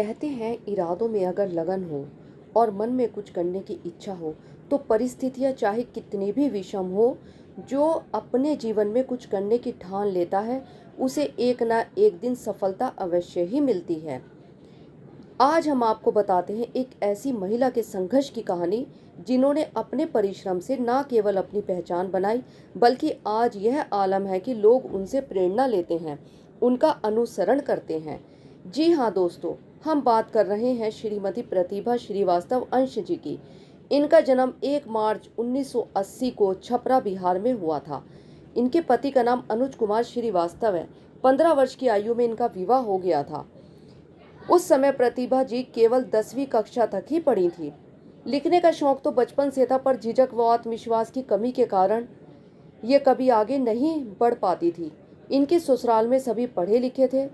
कहते हैं इरादों में अगर लगन हो और मन में कुछ करने की इच्छा हो तो परिस्थितियां चाहे कितनी भी विषम हो, जो अपने जीवन में कुछ करने की ठान लेता है उसे एक ना एक दिन सफलता अवश्य ही मिलती है। आज हम आपको बताते हैं एक ऐसी महिला के संघर्ष की कहानी जिन्होंने अपने परिश्रम से न केवल अपनी पहचान बनाई, बल्कि आज यह आलम है कि लोग उनसे प्रेरणा लेते हैं, उनका अनुसरण करते हैं। जी हाँ दोस्तों, हम बात कर रहे हैं श्रीमती प्रतिभा श्रीवास्तव अंश जी की। इनका जन्म 1 मार्च 1980 को छपरा बिहार में हुआ था। इनके पति का नाम अनुज कुमार श्रीवास्तव है। 15 वर्ष की आयु में इनका विवाह हो गया था। उस समय प्रतिभा जी केवल 10वीं कक्षा तक ही पढ़ी थी। लिखने का शौक तो बचपन से था, पर झिझक व आत्मविश्वास की कमी के कारण ये कभी आगे नहीं बढ़ पाती थी। इनके ससुराल में सभी पढ़े लिखे थे।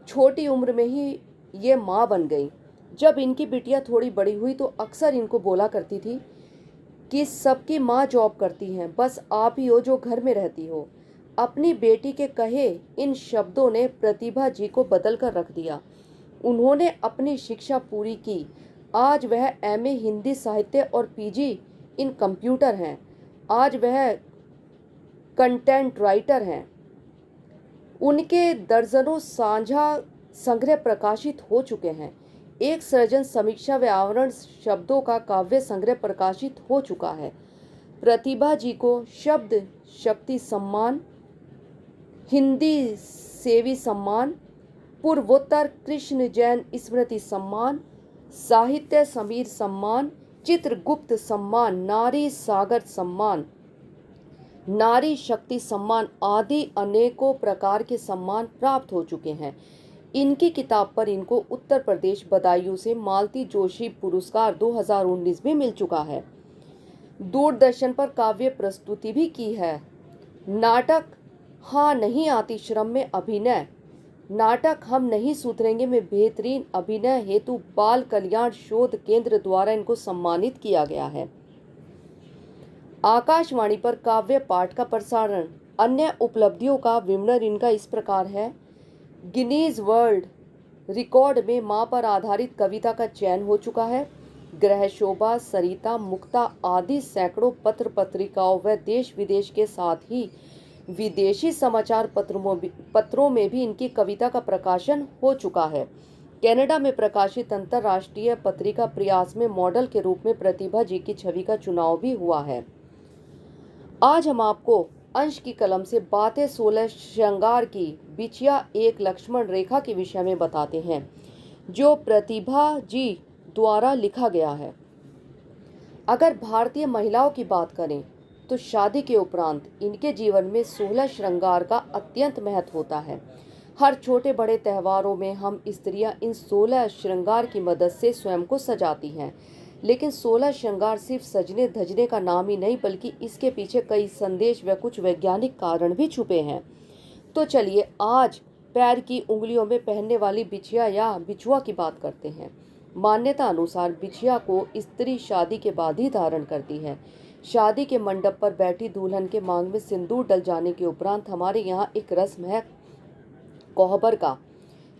छोटी उम्र में ही ये माँ बन गई। जब इनकी बिटिया थोड़ी बड़ी हुई तो अक्सर इनको बोला करती थी कि सबकी माँ जॉब करती हैं, बस आप ही हो जो घर में रहती हो। अपनी बेटी के कहे इन शब्दों ने प्रतिभा जी को बदल कर रख दिया। उन्होंने अपनी शिक्षा पूरी की। आज वह एमए हिंदी साहित्य और पीजी इन कंप्यूटर हैं। आज वह कंटेंट राइटर हैं। उनके दर्जनों साझा संग्रह प्रकाशित हो चुके हैं। एक सृजन समीक्षा व आवरण शब्दों का काव्य संग्रह प्रकाशित हो चुका है। प्रतिभा जी को शब्द शक्ति सम्मान, हिंदी सेवी सम्मान, पूर्वोत्तर कृष्ण जैन स्मृति सम्मान, साहित्य समीर सम्मान, चित्रगुप्त सम्मान, नारी सागर सम्मान, नारी शक्ति सम्मान आदि अनेकों प्रकार के सम्मान प्राप्त हो चुके हैं। इनकी किताब पर इनको उत्तर प्रदेश बदायूं से मालती जोशी पुरस्कार 2019 में मिल चुका है। दूरदर्शन पर काव्य प्रस्तुति भी की है। नाटक हाँ नहीं आती श्रम में अभिनय, नाटक हम नहीं सुधरेंगे में बेहतरीन अभिनय हेतु बाल कल्याण शोध केंद्र द्वारा इनको सम्मानित किया गया है। आकाशवाणी पर काव्य पाठ का प्रसारण। अन्य उपलब्धियों का विवरण इनका इस प्रकार है। गिनीज वर्ल्ड रिकॉर्ड में मां पर आधारित कविता का चयन हो चुका है। ग्रह शोभा, सरिता, मुक्ता आदि सैकड़ों पत्र पत्रिकाओं व देश विदेश के साथ ही विदेशी समाचार पत्रों में भी इनकी कविता का प्रकाशन हो चुका है। कनाडा में प्रकाशित अंतर्राष्ट्रीय पत्रिका प्रयास में मॉडल के रूप में प्रतिभा जी की छवि का चुनाव भी हुआ है। आज हम आपको अंश की कलम से बातें 16 श्रृंगार की बिछिया एक लक्ष्मण रेखा के विषय में बताते हैं, जो प्रतिभा जी द्वारा लिखा गया है। अगर भारतीय महिलाओं की बात करें तो शादी के उपरांत इनके जीवन में 16 श्रृंगार का अत्यंत महत्व होता है। हर छोटे बड़े त्योहारों में हम स्त्रियां इन 16 श्रृंगार की मदद से स्वयं को सजाती हैं। लेकिन 16 श्रृंगार सिर्फ सजने धजने का नाम ही नहीं, बल्कि इसके पीछे कई संदेश व कुछ वैज्ञानिक कारण भी छुपे हैं। तो चलिए आज पैर की उंगलियों में पहनने वाली बिछिया या बिछुआ की बात करते हैं। मान्यता अनुसार बिछिया को स्त्री शादी के बाद ही धारण करती है। शादी के मंडप पर बैठी दुल्हन के मांग में सिंदूर डल जाने के उपरांत हमारे यहाँ एक रस्म है कोहबर का,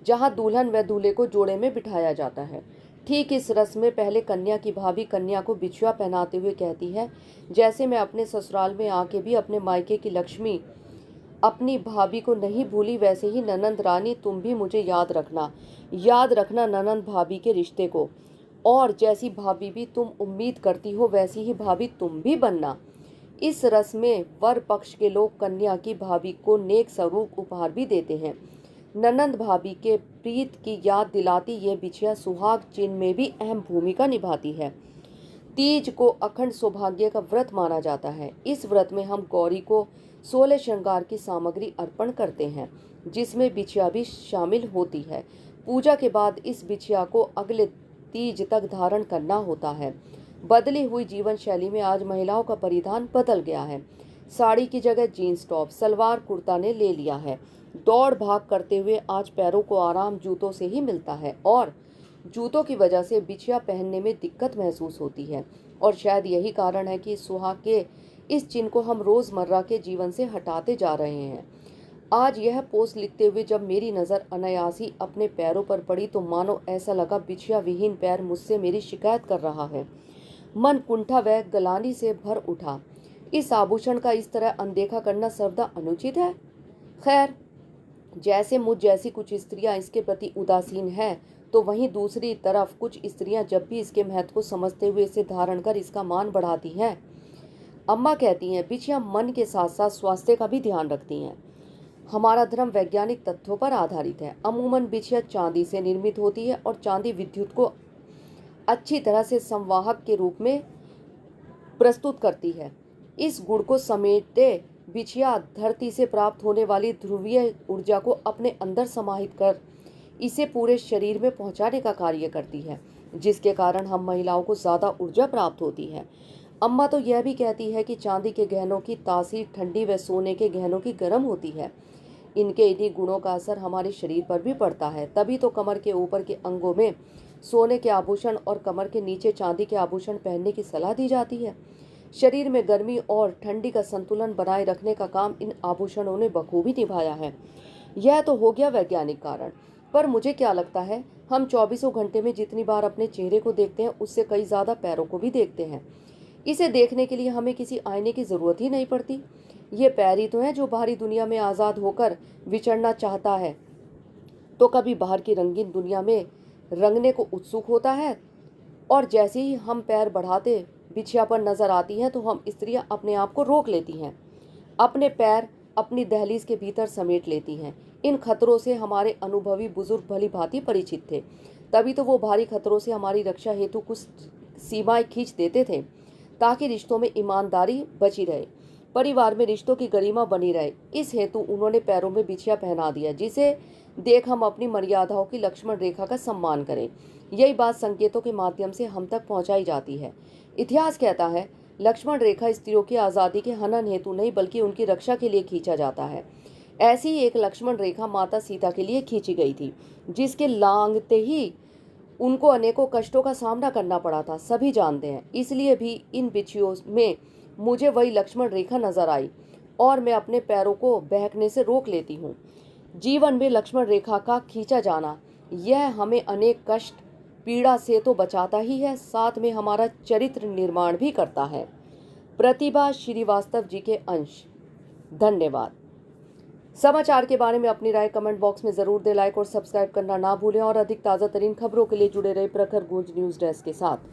जहाँ दुल्हन व दूल्हे को जोड़े में बिठाया जाता है। ठीक इस रस्म में पहले कन्या की भाभी कन्या को बिछुआ पहनाते हुए कहती है, जैसे मैं अपने ससुराल में आके भी अपने मायके की लक्ष्मी अपनी भाभी को नहीं भूली, वैसे ही ननंद रानी तुम भी मुझे याद रखना ननंद भाभी के रिश्ते को। और जैसी भाभी भी तुम उम्मीद करती हो वैसी ही भाभी तुम भी बनना। इस रस्म में वर पक्ष के लोग कन्या की भाभी को नेक स्वरूप उपहार भी देते हैं। ननंद भाभी के प्रीत की याद दिलाती ये बिछिया सुहाग चिन्ह में भी अहम भूमिका निभाती है। तीज को अखंड सौभाग्य का व्रत माना जाता है। इस व्रत में हम गौरी को 16 श्रृंगार की सामग्री अर्पण करते हैं, जिसमें बिछिया भी शामिल होती है। पूजा के बाद इस बिछिया को अगले तीज तक धारण करना होता है। बदली हुई जीवन शैली में आज महिलाओं का परिधान बदल गया है। साड़ी की जगह जीन्स टॉप, सलवार कुर्ता ने ले लिया है। दौड़ भाग करते हुए आज पैरों को आराम जूतों से ही मिलता है और जूतों की वजह से बिछिया पहनने में दिक्कत महसूस होती है। और शायद यही कारण है कि सुहाग के इस चिन्ह को हम रोजमर्रा के जीवन से हटाते जा रहे हैं। आज यह पोस्ट लिखते हुए जब मेरी नज़र अनायास ही अपने पैरों पर पड़ी तो मानो ऐसा लगा बिछिया विहीन पैर मुझसे मेरी शिकायत कर रहा है। मन कुंठा व गलानी से भर उठा। इस आभूषण का इस तरह अनदेखा करना सर्वदा अनुचित है। खैर, जैसे मुझ जैसी कुछ स्त्रियां इसके प्रति उदासीन हैं, तो वहीं दूसरी तरफ कुछ स्त्रियां जब भी इसके महत्व को समझते हुए इसे धारण कर इसका मान बढ़ाती हैं। अम्मा कहती हैं बिछिया मन के साथ साथ स्वास्थ्य का भी ध्यान रखती हैं। हमारा धर्म वैज्ञानिक तथ्यों पर आधारित है। अमूमन बिछिया चांदी से निर्मित होती है और चांदी विद्युत को अच्छी तरह से संवाहक के रूप में प्रस्तुत करती है। इस गुण को समेटे बिछिया धरती से प्राप्त होने वाली ध्रुवीय ऊर्जा को अपने अंदर समाहित कर इसे पूरे शरीर में पहुंचाने का कार्य करती है, जिसके कारण हम महिलाओं को ज़्यादा ऊर्जा प्राप्त होती है। अम्मा तो यह भी कहती है कि चांदी के गहनों की तासीर ठंडी व सोने के गहनों की गर्म होती है। इनके इन्हीं गुणों का असर हमारे शरीर पर भी पड़ता है। तभी तो कमर के ऊपर के अंगों में सोने के आभूषण और कमर के नीचे चांदी के आभूषण पहनने की सलाह दी जाती है। शरीर में गर्मी और ठंडी का संतुलन बनाए रखने का काम इन आभूषणों ने बखूबी निभाया है। यह तो हो गया वैज्ञानिक कारण, पर मुझे क्या लगता है, हम 24 घंटे में जितनी बार अपने चेहरे को देखते हैं उससे कई ज़्यादा पैरों को भी देखते हैं। इसे देखने के लिए हमें किसी आईने की ज़रूरत ही नहीं पड़ती। ये पैर ही तो है जो बाहरी दुनिया में आज़ाद होकर विचरना चाहता है, तो कभी बाहर की रंगीन दुनिया में रंगने को उत्सुक होता है, और जैसे ही हम पैर बढ़ाते बिछिया पर नजर आती हैं तो हम स्त्रियां अपने आप को रोक लेती हैं, अपने पैर अपनी दहलीज के भीतर समेट लेती हैं। इन खतरों से हमारे अनुभवी बुजुर्ग भली भांति परिचित थे, तभी तो वो भारी खतरों से हमारी रक्षा हेतु कुछ सीमाएं खींच देते थे, ताकि रिश्तों में ईमानदारी बची रहे, परिवार में रिश्तों की गरिमा बनी रहे। इस हेतु उन्होंने पैरों में बिछिया पहना दिया, जिसे देख हम अपनी मर्यादाओं की लक्ष्मण रेखा का सम्मान करें। यही बात संकेतों के माध्यम से हम तक पहुंचाई जाती है। इतिहास कहता है लक्ष्मण रेखा स्त्रियों की आज़ादी के हनन हेतु नहीं बल्कि उनकी रक्षा के लिए खींचा जाता है। ऐसी ही एक लक्ष्मण रेखा माता सीता के लिए खींची गई थी, जिसके लांघते ही उनको अनेकों कष्टों का सामना करना पड़ा था, सभी जानते हैं। इसलिए भी इन बिछियों में मुझे वही लक्ष्मण रेखा नजर आई और मैं अपने पैरों को बहकने से रोक लेती हूँ। जीवन में लक्ष्मण रेखा का खींचा जाना यह हमें अनेक कष्ट पीड़ा से तो बचाता ही है, साथ में हमारा चरित्र निर्माण भी करता है। प्रतिभा श्रीवास्तव जी के अंश। धन्यवाद। समाचार के बारे में अपनी राय कमेंट बॉक्स में जरूर दें। लाइक और सब्सक्राइब करना ना भूलें और अधिक ताज़ा तरीन खबरों के लिए जुड़े रहे प्रखर गूंज न्यूज़ डेस्क के साथ।